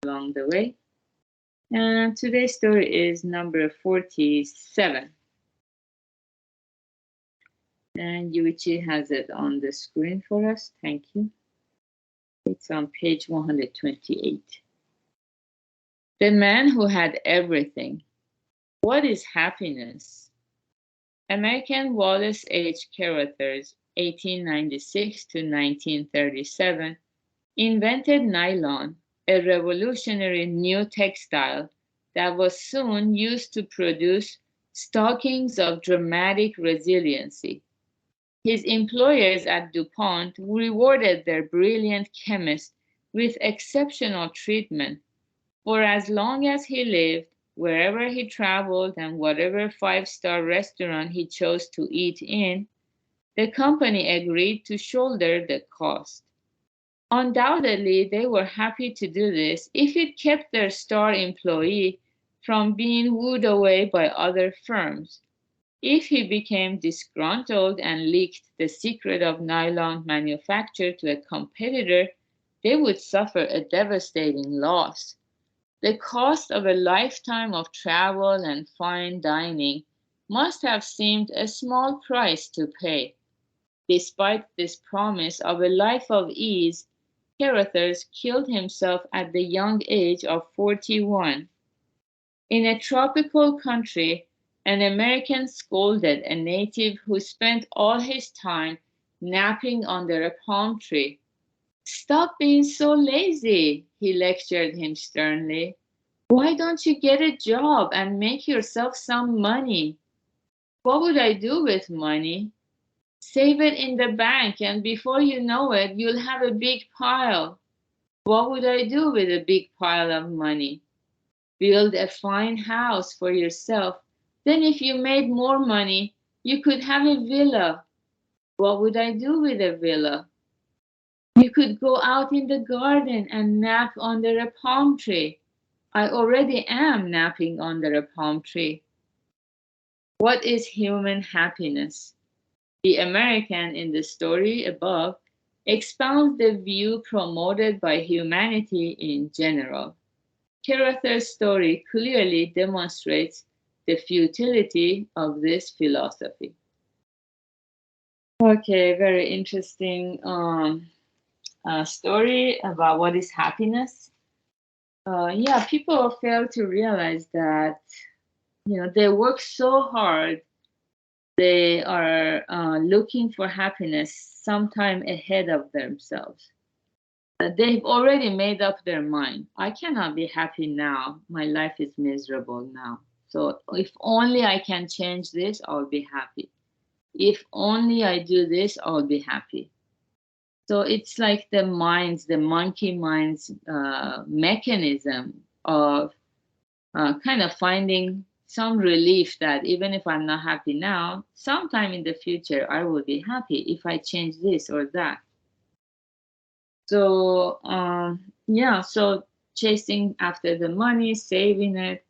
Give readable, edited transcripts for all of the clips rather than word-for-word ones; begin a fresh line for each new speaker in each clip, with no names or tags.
along the way. And today's story is number 47. And Yuichi has it on the screen for us. Thank you. It's on page 128. The man who had everything. What is happiness? American Wallace H. Carothers, 1896 to 1937, invented nylon, a revolutionary new textile that was soon used to produce stockings of dramatic resiliency. His employers at DuPont rewarded their brilliant chemist with exceptional treatment for as long as he lived, wherever he traveled, and whatever five-star restaurant he chose to eat in. The company agreed to shoulder the cost. Undoubtedly, they were happy to do this if it kept their star employee from being wooed away by other firms. If he became disgruntled and leaked the secret of nylon manufacture to a competitor, they would suffer a devastating loss. The cost of a lifetime of travel and fine dining must have seemed a small price to pay. Despite this promise of a life of ease, Carothers killed himself at the young age of 41. In a tropical country, an American scolded a native who spent all his time napping under a palm tree. "Stop being so lazy," he lectured him sternly. "Why don't you get a job and make yourself some money?" "What would I do with money?" "Save it in the bank, and before you know it, you'll have a big pile." "What would I do with a big pile of money?" "Build a fine house for yourself. Then if you made more money, you could have a villa." "What would I do with a villa?" "You could go out in the garden and nap under a palm tree." "I already am napping under a palm tree." What is human happiness? The American in the story above expounds the view promoted by humanity in general. Carothers' story clearly demonstrates the futility of this philosophy. Okay, very interesting story about what is happiness. Yeah, people fail to realize that they work so hard. They are looking for happiness sometime ahead of themselves. They've already made up their mind. I cannot be happy now. My life is miserable now. So if only I can change this, I'll be happy. If only I do this, I'll be happy. So it's like the monkey mind's mechanism of kind of finding some relief that even if I'm not happy now, sometime in the future I will be happy if I change this or that. So yeah, so chasing after the money, saving it,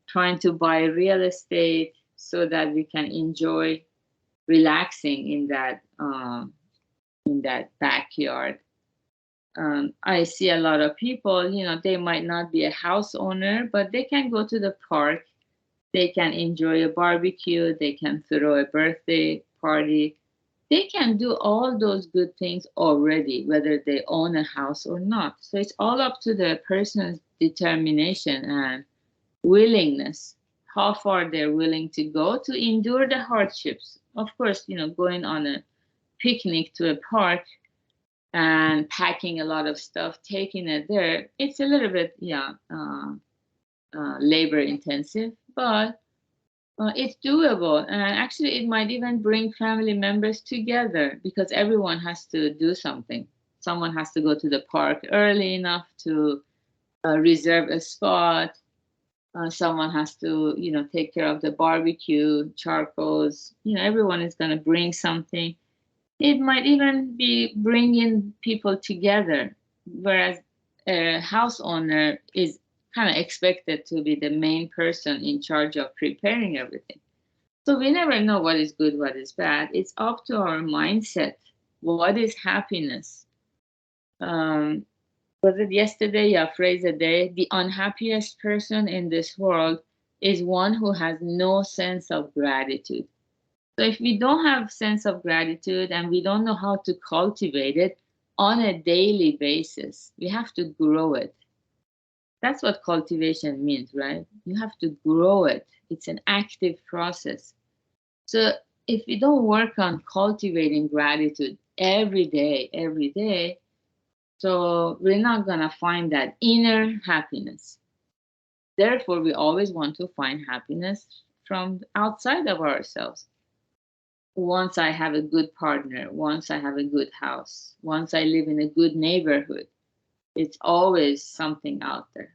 trying to buy real estate so that we can enjoy relaxing in that backyard. I see a lot of people, they might not be a house owner, but they can go to the park. They can enjoy a barbecue. They can throw a birthday party. They can do all those good things already, whether they own a house or not. So it's all up to the person's determination and willingness, how far they're willing to go to endure the hardships. Of course, going on a picnic to a park and packing a lot of stuff, taking it there, it's a little bit, labor intensive, but it's doable. And actually, it might even bring family members together because everyone has to do something. Someone has to go to the park early enough to reserve a spot. Someone has to, take care of the barbecue, charcoals. Everyone is going to bring something. It might even be bringing people together, whereas a house owner is kind of expected to be the main person in charge of preparing everything. So we never know what is good, what is bad. It's up to our mindset. What is happiness? Um, Was it yesterday? Yeah, phrase a day. The unhappiest person in this world is one who has no sense of gratitude. So if we don't have sense of gratitude and we don't know how to cultivate it on a daily basis, we have to grow it. That's what cultivation means, right? You have to grow it. It's an active process. So if we don't work on cultivating gratitude every day, so we're not going to find that inner happiness. Therefore, we always want to find happiness from outside of ourselves. Once I have a good partner, once I have a good house, once I live in a good neighborhood, it's always something out there.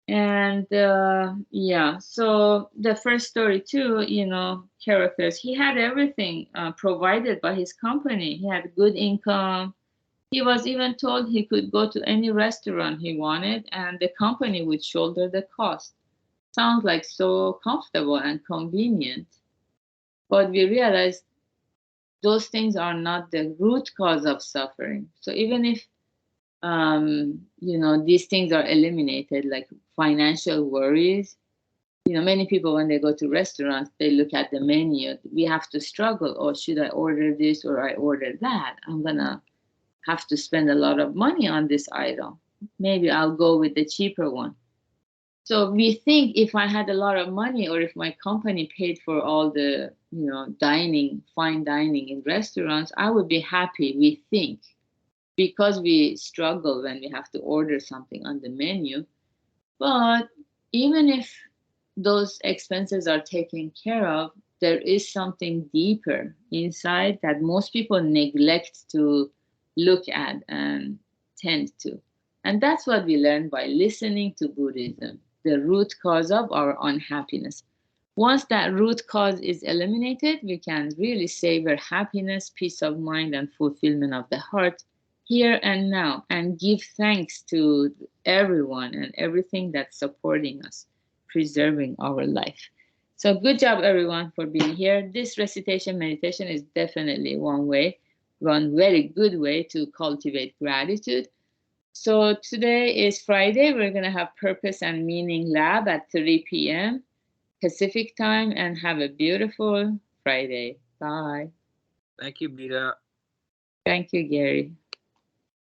And yeah, so the first story too, characters, he had everything provided by his company. He had good income. He was even told he could go to any restaurant he wanted and the company would shoulder the cost. Sounds like so comfortable and convenient. But we realized those things are not the root cause of suffering. So even if these things are eliminated, like financial worries. Many people when they go to restaurants, they look at the menu. We have to struggle. Oh, should I order this or I order that? I'm gonna have to spend a lot of money on this item. Maybe I'll go with the cheaper one. So we think if I had a lot of money or if my company paid for all the, fine dining in restaurants, I would be happy, we think, because we struggle when we have to order something on the menu. But even if those expenses are taken care of, there is something deeper inside that most people neglect to look at and tend to. And that's what we learn by listening to Buddhism, the root cause of our unhappiness. Once that root cause is eliminated, we can really savor happiness, peace of mind, and fulfillment of the heart here and now, and give thanks to everyone and everything that's supporting us, preserving our life. So good job, everyone, for being here. This recitation meditation is definitely one very good way to cultivate gratitude. So today is Friday. We're going to have Purpose and Meaning Lab at 3 p.m. Pacific time, and have a beautiful Friday. Bye.
Thank you, Bida.
Thank you, Gary.